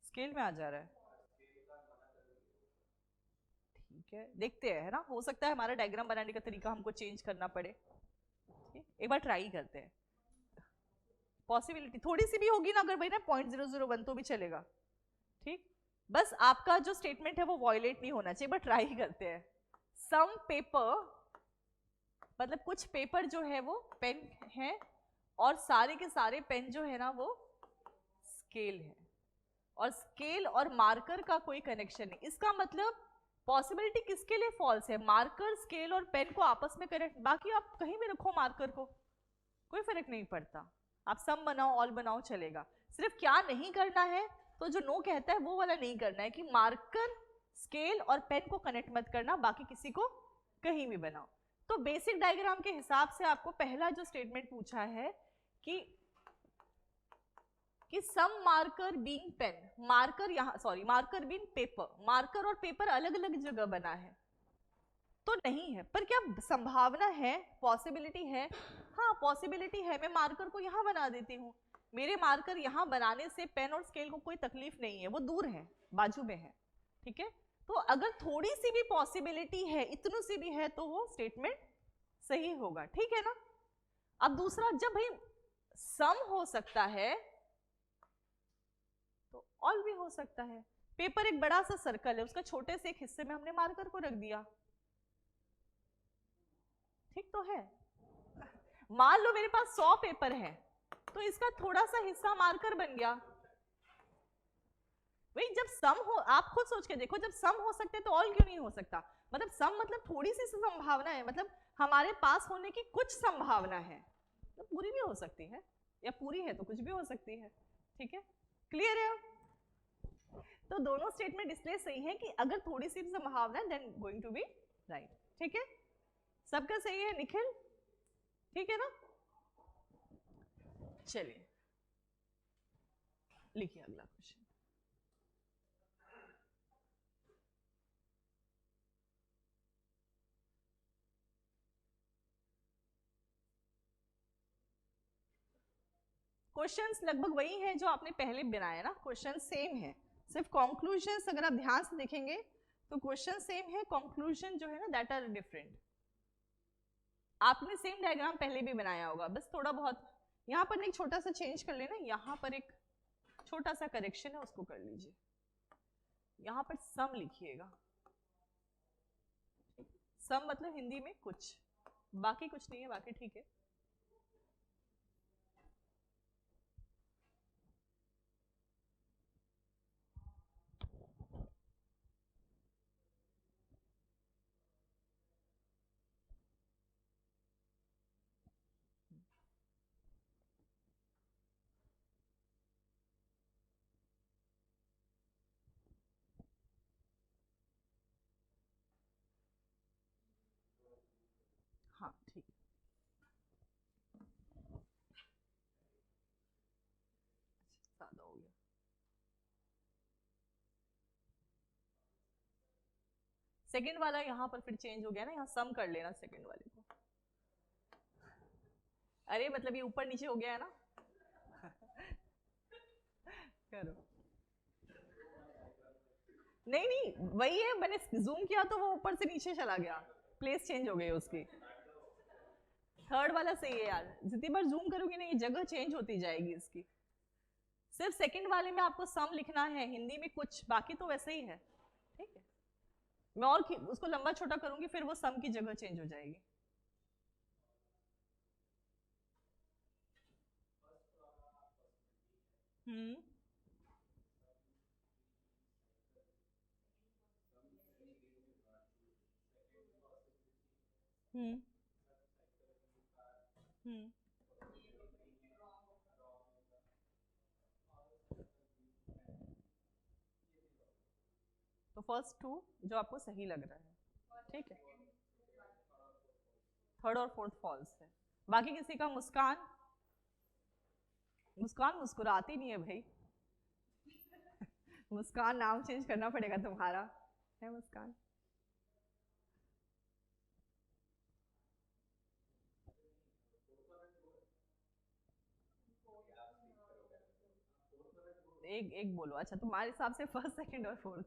Speaker 1: स्केल में आ जा रहा है। ठीक है, देखते हैं, है ना, हो सकता है हमारा डायग्राम बनाने का तरीका हमको चेंज करना पड़े। एक बार ट्राई करते हैं। पॉसिबिलिटी थोड़ी सी भी होगी ना, अगर भाई ना 0.001 तो भी चलेगा। ठीक, बस आपका जो स्टेटमेंट है वो वॉयलेट नहीं होना चाहिए, बट ट्राई करते हैं। सम पेपर मतलब कुछ पेपर जो है वो पेन है और सारे के सारे पेन जो है ना वो स्केल है, और स्केल और मार्कर का कोई कनेक्शन नहीं। इसका मतलब पॉसिबिलिटी किसके लिए फॉल्स है? मार्कर, स्केल और पेन को आपस में कनेक्ट, बाकी आप कहीं भी रखो मार्कर को, कोई फर्क नहीं पड़ता। आप सम बनाओ, ऑल बनाओ, चलेगा। सिर्फ क्या नहीं करना है, तो जो नो कहता है वो वाला नहीं करना है कि मार्कर, स्केल और पेन को कनेक्ट मत करना, बाकी किसी को कहीं भी बनाओ। तो बेसिक डायग्राम के हिसाब से आपको पहला जो स्टेटमेंट पूछा है कि सम मार्कर बीइंग पेन, मार्कर यहां, sorry, marker being paper, marker और पेपर अलग अलग जगह बना है तो नहीं है। पर क्या संभावना है, पॉसिबिलिटी है? हाँ पॉसिबिलिटी है, मैं मार्कर को यहां बना देती हूँ, मेरे मार्कर यहां बनाने से पेन और स्केल को कोई तकलीफ नहीं है, वो दूर है, बाजू में है। ठीक है, तो अगर थोड़ी सी भी पॉसिबिलिटी है, इतनी सी भी है, तो वो स्टेटमेंट सही होगा। ठीक है ना। अब दूसरा, जब भाई सम हो सकता है तो ऑल भी हो सकता है। पेपर एक बड़ा सा सर्कल है, उसका छोटे से एक हिस्से में हमने मार्कर को रख दिया, ठीक तो है। मान लो मेरे पास 100 पेपर है तो इसका थोड़ा सा हिस्सा मार्कर बन गया। भाई जब सम हो, आप खुद सोच के देखो, जब सम हो सकते तो ऑल क्यों नहीं हो सकता? मतलब सम मतलब थोड़ी सी संभावना है, मतलब हमारे पास होने की कुछ संभावना है, तो पूरी भी हो सकती है, या पूरी है तो कुछ भी हो सकती है। ठीक है, क्लियर है? तो दोनों स्टेटमेंट इसलिए सही है कि अगर थोड़ी सी संभावना है then going to be right. ठीक है, सबका सही है निखिल? ठीक है ना? चलिए लिखिए अगला क्वेश्चन। क्वेश्चंस लगभग वही हैं जो आपने पहले बनाया ना, क्वेश्चन सेम है, सिर्फ कंक्लूजन्स अगर आप ध्यान से देखेंगे तो क्वेश्चन सेम है, कंक्लूजन जो है ना दैट आर डिफरेंट। आपने सेम डायग्राम पहले भी बनाया होगा, बस थोड़ा बहुत यहाँ पर एक छोटा सा चेंज कर लेना, यहाँ पर एक छोटा सा करेक्शन है उसको कर लीजिए। यहाँ पर सम लिखिएगा, सम मतलब हिंदी में कुछ, बाकी कुछ नहीं है, बाकी ठीक है। हाँ ठीक, ज्यादा हो गया। सेकंड वाला यहाँ पर फिर चेंज हो गया ना, यहाँ सम कर लेना सेकंड वाले को। अरे मतलब ये ऊपर नीचे हो गया है ना। करो, नहीं नहीं वही है, मैंने जूम किया तो वो ऊपर से नीचे चला गया, प्लेस चेंज हो गई उसकी। थर्ड वाला सही है यार, जितनी बार जूम करोगे ना ये जगह चेंज होती जाएगी इसकी। सिर्फ सेकंड वाले में आपको सम लिखना है, हिंदी में कुछ, बाकी तो वैसे ही है। ठीक है, मैं और उसको लंबा छोटा करूंगी फिर वो सम की जगह चेंज हो जाएगी। हम्म हम्म हम्म तो फर्स्ट टू जो आपको सही लग रहा है, ठीक है। थर्ड और फोर्थ फॉल्स है। बाकी किसी का? मुस्कान, मुस्कान मुस्कुराती नहीं है भाई। मुस्कान नाम चेंज करना पड़ेगा तुम्हारा, है मुस्कान? एक एक बोलो। अच्छा तुम्हारे हिसाब से फर्स्ट सेकंड और फोर्थ?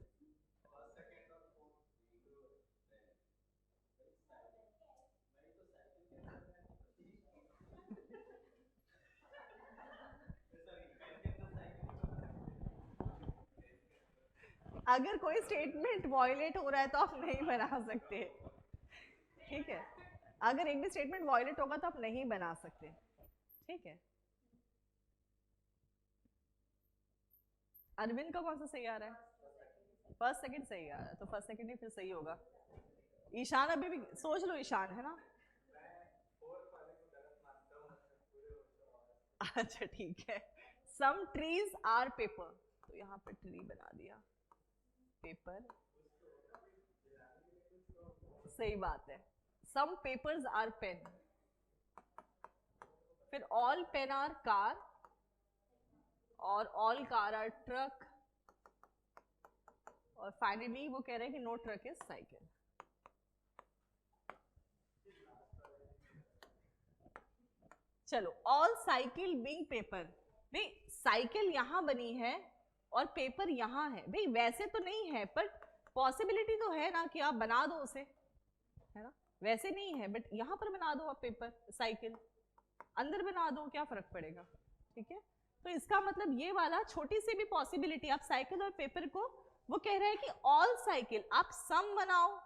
Speaker 1: अगर कोई स्टेटमेंट वॉयलेट हो रहा है तो आप नहीं बना सकते, ठीक है। अगर एक भी स्टेटमेंट वॉयलेट होगा तो आप नहीं बना सकते, ठीक है। अरविंद का कौन सा सही आ रहा है? फर्स्ट सेकंड सही आ रहा है, तो फर्स्ट सेकंड ही फिर सही होगा। ईशान अभी भी सोच लो, ईशान है ना? अच्छा ठीक है। सम ट्रीज आर पेपर, तो यहाँ पे ट्री बना दिया, पेपर सही बात है। सम पेपर्स आर पेन, फिर ऑल पेन आर कार, और ऑल कार आर ट्रक, और फाइनली वो कह रहे हैं कि नो ट्रक इज साइकिल। चलो, ऑल साइकिल बीइंग पेपर, भाई साइकिल यहां बनी है और पेपर यहां है, भाई वैसे तो नहीं है पर पॉसिबिलिटी तो है ना कि आप बना दो उसे, है ना? वैसे नहीं है बट यहां पर बना दो आप पेपर साइकिल, अंदर बना दो, क्या फर्क पड़ेगा? ठीक है, तो इसका मतलब ये वाला छोटी सी भी पॉसिबिलिटी, आप साइकिल और पेपर को, वो कह रहा है कि ऑल साइकिल आप सम बनाओ,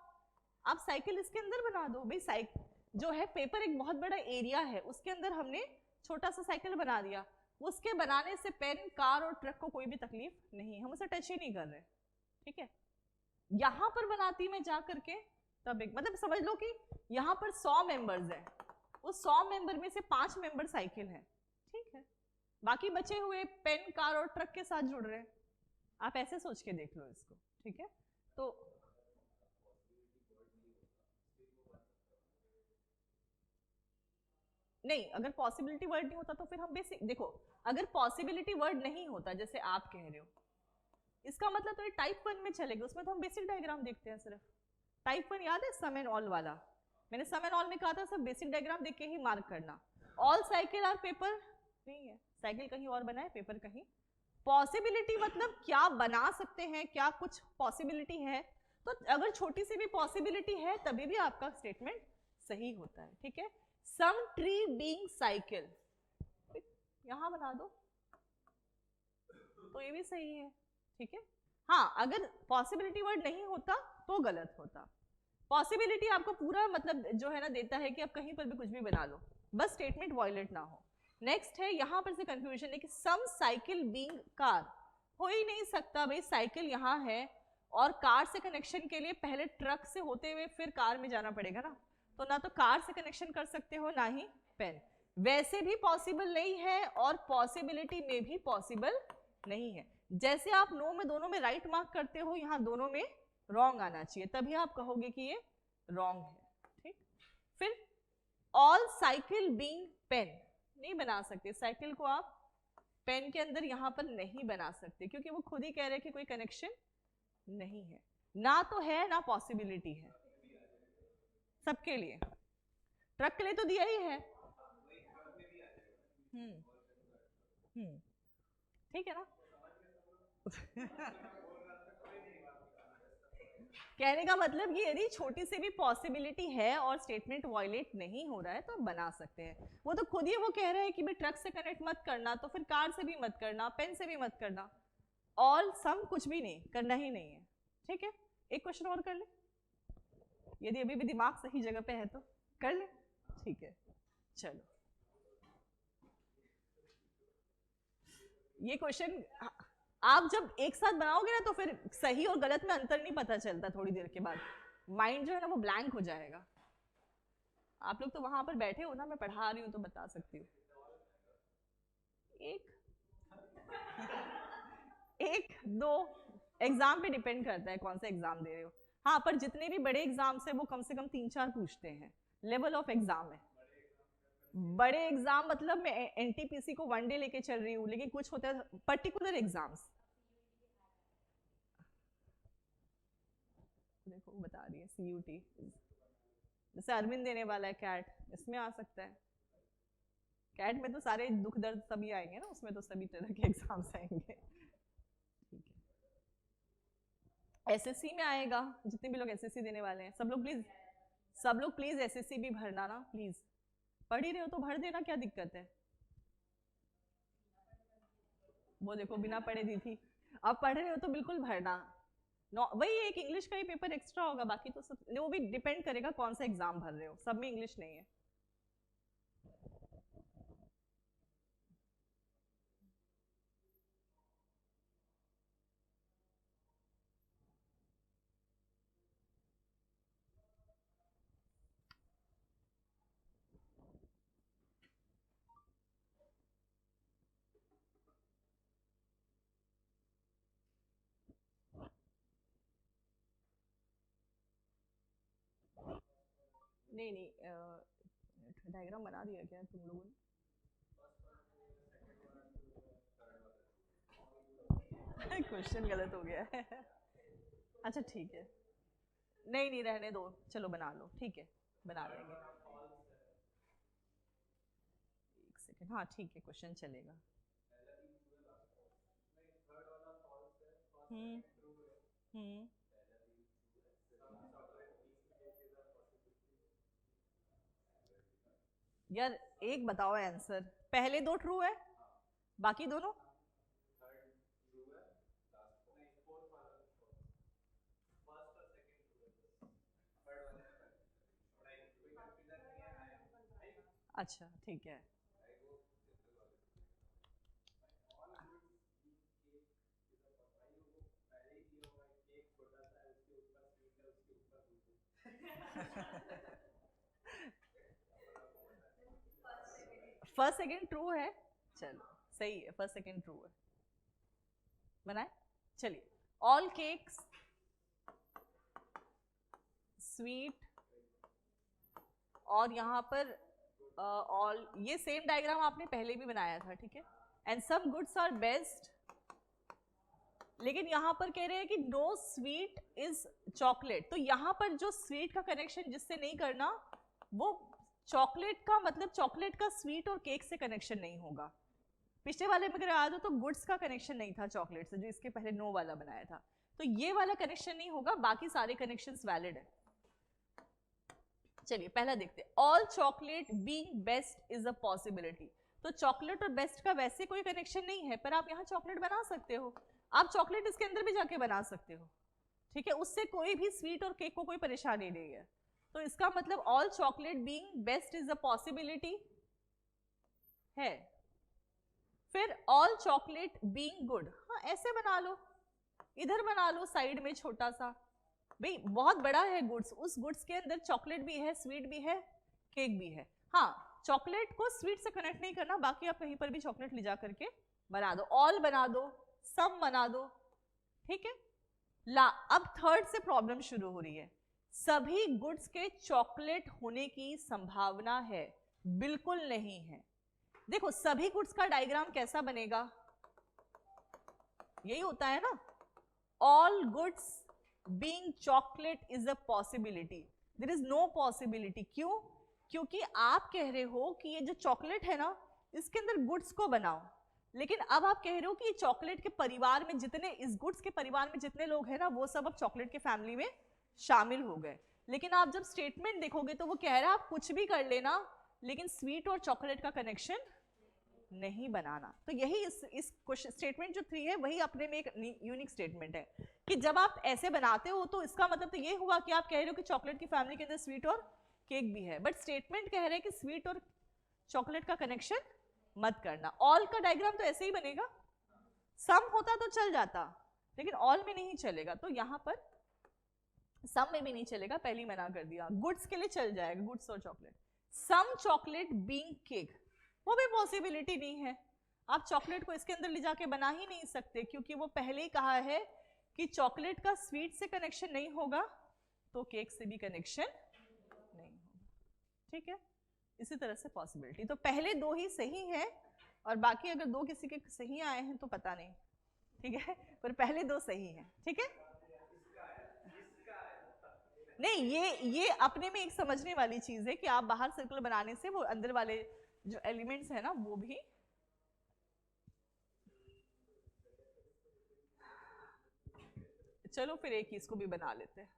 Speaker 1: आप साइकिल इसके अंदर बना दो। भाई साइकिल जो है, पेपर एक बहुत बड़ा एरिया है, उसके अंदर हमने छोटा सा साइकिल बना दिया, उसके बनाने से पेन, कार और ट्रक को कोई भी तकलीफ नहीं, हम उसे टच ही नहीं कर रहे, ठीक है। यहां पर बनाती मैं जा करके तब एक, मतलब समझ लो कि यहां पर 100 मेंबर्स हैं, उस 100 मेंबर में से 5 मेंबर साइकिल है, ठीक है, बाकी बचे हुए पेन, कार और ट्रक के साथ जुड़ रहे हैं। आप ऐसे सोच के देख लो इसको, ठीक है। तो नहीं, अगर पॉसिबिलिटी वर्ड नहीं होता तो फिर हम बेसिक देखो, अगर पॉसिबिलिटी वर्ड नहीं होता जैसे आप कह रहे हो, इसका मतलब तो ये टाइप 1 में चलेगा, उसमें तो हम बेसिक डायग्राम देखते हैं सिर्फ। टाइप 1 याद है सम एंड ऑल वाला, मैंने सम एंड ऑल में कहा था सब बेसिक डायग्राम देख के ही मार्क करना। ऑल साइकिल आर पेपर नहीं है, साइकिल कहीं और बना है, पेपर कहीं। पॉसिबिलिटी मतलब क्या बना सकते हैं, क्या कुछ पॉसिबिलिटी है, तो अगर छोटी सी भी पॉसिबिलिटी है तभी भी आपका स्टेटमेंट सही होता है, ठीक है। सम ट्री बीइंग साइकिल, यहां बना दो तो ये भी सही है, ठीक है। हाँ, अगर पॉसिबिलिटी वर्ड नहीं होता तो गलत होता। पॉसिबिलिटी आपको पूरा मतलब जो है ना देता है कि आप कहीं पर भी कुछ भी बना लो, बस स्टेटमेंट वॉयलेट ना हो। नेक्स्ट है, यहां पर से कंफ्यूजन है कि सम साइकिल बीइंग कार, हो ही नहीं सकता भाई, साइकिल यहाँ है और कार से कनेक्शन के लिए पहले ट्रक से होते हुए फिर कार में जाना पड़ेगा ना, तो ना तो कार से कनेक्शन कर सकते हो ना ही पेन, वैसे भी पॉसिबल नहीं है और पॉसिबिलिटी में भी पॉसिबल नहीं है। जैसे आप नो में दोनों में राइट मार्क करते हो, यहाँ दोनों में रॉन्ग आना चाहिए, तभी आप कहोगे कि ये रॉन्ग है, ठीक। फिर ऑल साइकिल बीइंग पेन, नहीं बना सकते साइकिल को आप पेन के अंदर यहां पर नहीं बना सकते, क्योंकि वो खुद ही कह रहे हैं कि कोई कनेक्शन नहीं है, ना तो है ना पॉसिबिलिटी है सबके लिए, ट्रक के लिए तो दिया ही है। ठीक है ना। कहने का मतलब कि यदि छोटी सी भी पॉसिबिलिटी है और स्टेटमेंट वायलेट नहीं हो रहा है तो बना सकते हैं। वो तो खुद ही वो कह रहे हैं कि भाई ट्रक से कनेक्ट मत करना, तो फिर कार से भी मत करना, पेन से भी मत करना, ऑल सम कुछ भी नहीं करना ही नहीं है, ठीक है। एक क्वेश्चन और कर ले, यदि अभी भी दिमाग सही जगह पे है तो कर ले, ठीक है। चलो ये क्वेश्चन आप जब एक साथ बनाओगे ना तो फिर सही और गलत में अंतर नहीं पता चलता, थोड़ी देर के बाद माइंड जो है ना वो ब्लैंक हो जाएगा। आप लोग तो वहां पर बैठे हो ना, मैं पढ़ा रही हूँ तो बता सकती हूँ। एक एक दो एग्जाम पे डिपेंड करता है कौन सा एग्जाम दे रहे हो। हाँ, पर जितने भी बड़े एग्जाम्स है वो कम से कम 3-4 पूछते हैं, लेवल ऑफ एग्जाम है। बड़े एग्जाम मतलब मैं एनटीपीसी को 1 डे लेके चल रही हूँ, लेकिन कुछ होता है पर्टिकुलर एग्जाम्स, देखो बता रही है सीयूटी, जैसे अरविंद देने वाला है कैट, इसमें आ सकता है। कैट में तो सारे दुख दर्द सभी आएंगे ना, उसमें तो सभी तरह के एग्जाम्स आएंगे, ठीक है। एसएससी में आएगा, जितने भी लोग एसएससी देने वाले हैं सब लोग प्लीज एसएससी भी भरना ना प्लीज, पढ़ ही रहे हो तो भर देना, क्या दिक्कत है। वो देखो बिना पढ़े दी थी, अब पढ़ रहे हो तो बिल्कुल भरना। वही एक इंग्लिश का ही पेपर एक्स्ट्रा होगा, बाकी तो सब वो भी डिपेंड करेगा कौन सा एग्जाम भर रहे हो, सब में इंग्लिश नहीं है। नहीं नहीं, डायग्राम बना दिया क्या तुम लोगों ने? क्वेश्चन गलत हो गया है। अच्छा ठीक है, नहीं नहीं रहने दो, चलो बना लो, ठीक है बना लेंगे। एक सेकेंड, हाँ ठीक है क्वेश्चन चलेगा। हम्म हम्म यार एक बताओ आंसर, पहले दो ट्रू है, बाकी दोनों अच्छा ठीक है। फर्स्ट सेकंड ट्रू है, चलो सही है, फर्स्ट सेकंड ट्रू है, बनाए। चलिए, ऑल केक्स स्वीट, और यहां पर ऑल, ये सेम डायग्राम आपने पहले भी बनाया था, ठीक है। And some goods are best, लेकिन यहां पर कह रहे हैं कि नो स्वीट इज चॉकलेट, तो यहां पर जो स्वीट का कनेक्शन जिससे नहीं करना, वो चॉकलेट का मतलब चॉकलेट का स्वीट और केक से कनेक्शन नहीं होगा। पिछले वाले में अगर याद हो तो गुड्स का कनेक्शन नहीं था चॉकलेट से, जो इसके पहले नो वाला बनाया था, तो ये वाला कनेक्शन नहीं होगा, बाकी सारे कनेक्शंस वैलिड है। चलिए पहला देखते हैं, all chocolate being best is a possibility, तो चॉकलेट और बेस्ट का वैसे कोई कनेक्शन नहीं है, पर आप यहाँ चॉकलेट बना सकते हो, आप चॉकलेट इसके अंदर भी जाके बना सकते हो, ठीक है, उससे कोई भी स्वीट और केक को कोई परेशानी नहीं है। तो इसका मतलब all chocolate being best is a possibility है। फिर ऑल चॉकलेट बीइंग गुड, हाँ ऐसे बना लो, इधर बना लो साइड में छोटा सा, भाई बहुत बड़ा है गुड्स, उस गुड्स के अंदर चॉकलेट भी है, स्वीट भी है, केक भी है। हाँ, चॉकलेट को स्वीट से कनेक्ट नहीं करना, बाकी आप कहीं पर भी चॉकलेट ले जा करके बना दो, ऑल बना दो, सम बना दो, ठीक है। ला, अब थर्ड से प्रॉब्लम शुरू हो रही है, सभी गुड्स के चॉकलेट होने की संभावना है, बिल्कुल नहीं है। देखो सभी गुड्स का डायग्राम कैसा बनेगा, यही होता है ना, all goods being chocolate is a possibility, there is no possibility, क्यों? क्योंकि आप कह रहे हो कि ये जो चॉकलेट है ना, इसके अंदर गुड्स को बनाओ, लेकिन अब आप कह रहे हो कि चॉकलेट के परिवार में जितने, इस गुड्स के परिवार में जितने लोग हैं ना, वो सब अब चॉकलेट के फैमिली में शामिल हो गए। लेकिन आप जब स्टेटमेंट देखोगे तो वो कह रहा है आप कुछ भी कर लेना, लेकिन स्वीट और चॉकलेट का कनेक्शन नहीं बनाना। तो यही इस क्वेश्चन स्टेटमेंट जो 3 है, वही अपने में एक यूनिक स्टेटमेंट है कि जब आप ऐसे बनाते हो तो इसका मतलब तो ये हुआ कि आप कह रहे हो कि चॉकलेट की फैमिली के अंदर स्वीट और केक भी है, बट स्टेटमेंट कह रहे हैं कि स्वीट और चॉकलेट का कनेक्शन मत करना। ऑल का डायग्राम तो ऐसे ही बनेगा, सम होता तो चल जाता, लेकिन ऑल में नहीं चलेगा, तो यहां पर सम में भी नहीं चलेगा, पहले मना कर दिया। गुड्स के लिए चल जाएगा, गुड्स और chocolate. Some chocolate being cake, वो भी पॉसिबिलिटी नहीं है, आप चॉकलेट को इसके अंदर ले जाके बना ही नहीं सकते, क्योंकि वो पहले ही कहा है कि चॉकलेट का स्वीट से कनेक्शन नहीं होगा, तो केक से भी कनेक्शन नहीं होगा, ठीक है। इसी तरह से पॉसिबिलिटी, तो पहले 2 ही सही है, और बाकी अगर 2 किसी के सही आए हैं तो पता नहीं, ठीक है, पर पहले 2 सही हैं, ठीक है। नहीं, ये अपने में एक समझने वाली चीज है कि आप बाहर सर्कल बनाने से वो अंदर वाले जो एलिमेंट्स है ना, वो भी चलो फिर एक इसको भी बना लेते हैं।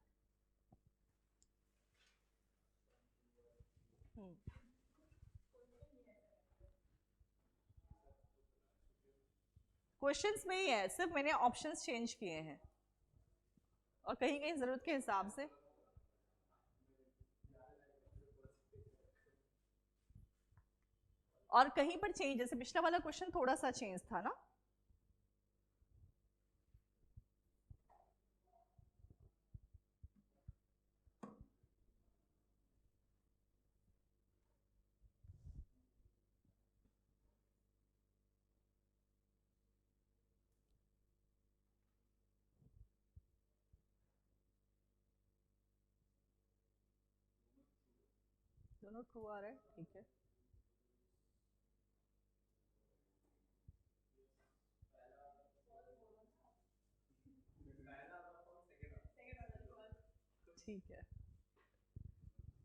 Speaker 1: क्वेश्चंस में ही है, सिर्फ मैंने ऑप्शंस चेंज किए हैं, और कहीं कहीं जरूरत के हिसाब से। और कहीं पर चेंज, जैसे पिछला वाला क्वेश्चन थोड़ा सा चेंज था ना, दोनों ट्रू आ रहा है, ठीक है। ठीक है,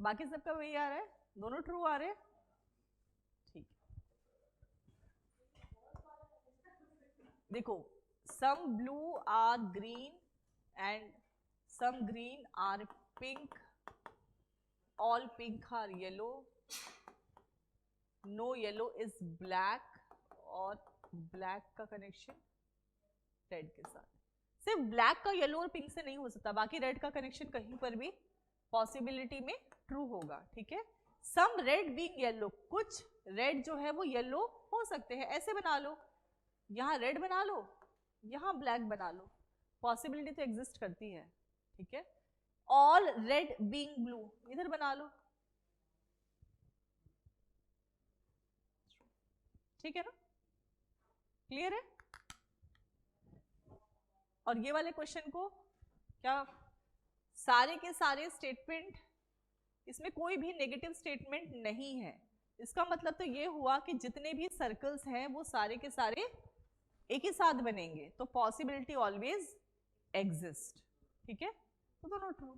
Speaker 1: बाकी सबका वही आ रहा है, दोनों ट्रू आ रहे हैं, ठीक है। देखो, some blue are green and some green are pink, all pink are yellow, no yellow is black, और ब्लैक का कनेक्शन रेड के साथ। सिर्फ ब्लैक का येलो और पिंक से नहीं हो सकता, बाकी रेड का कनेक्शन कहीं पर भी पॉसिबिलिटी में ट्रू होगा, ठीक है। सम रेड बीइंग येलो, कुछ रेड जो है वो येलो हो सकते हैं, ऐसे बना लो, यहाँ रेड बना लो, यहाँ ब्लैक बना लो, पॉसिबिलिटी तो एग्जिस्ट करती है, ठीक है। ऑल रेड बीइंग ब्लू, इधर बना लो, ठीक है ना, क्लियर है। और ये वाले क्वेश्चन को क्या सारे के सारे स्टेटमेंट, इसमें कोई भी नेगेटिव स्टेटमेंट नहीं है, इसका मतलब तो ये हुआ कि जितने भी सर्कल्स हैं वो सारे के सारे एक ही साथ बनेंगे, तो पॉसिबिलिटी ऑलवेज एग्जिस्ट। ठीक है, तो दोनों ट्रू,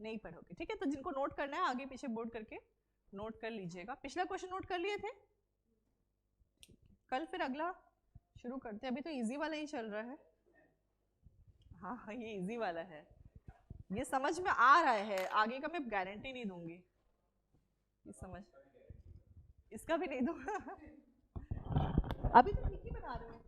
Speaker 1: नहीं पढ़ोगे। ठीक है, तो जिनको नोट करना है आगे पीछे बोर्ड करके नोट कर लीजिएगा। पिछला क्वेश्चन नोट कर लिए थे? कल फिर अगला शुरू करते हैं, अभी तो इजी वाला ही चल रहा है। हाँ हाँ, ये इजी वाला है, ये समझ में आ रहा है, आगे का मैं गारंटी नहीं दूंगी, ये समझ, इसका भी नहीं दूंगा। अभी तो ठीक ही बना रहे हो।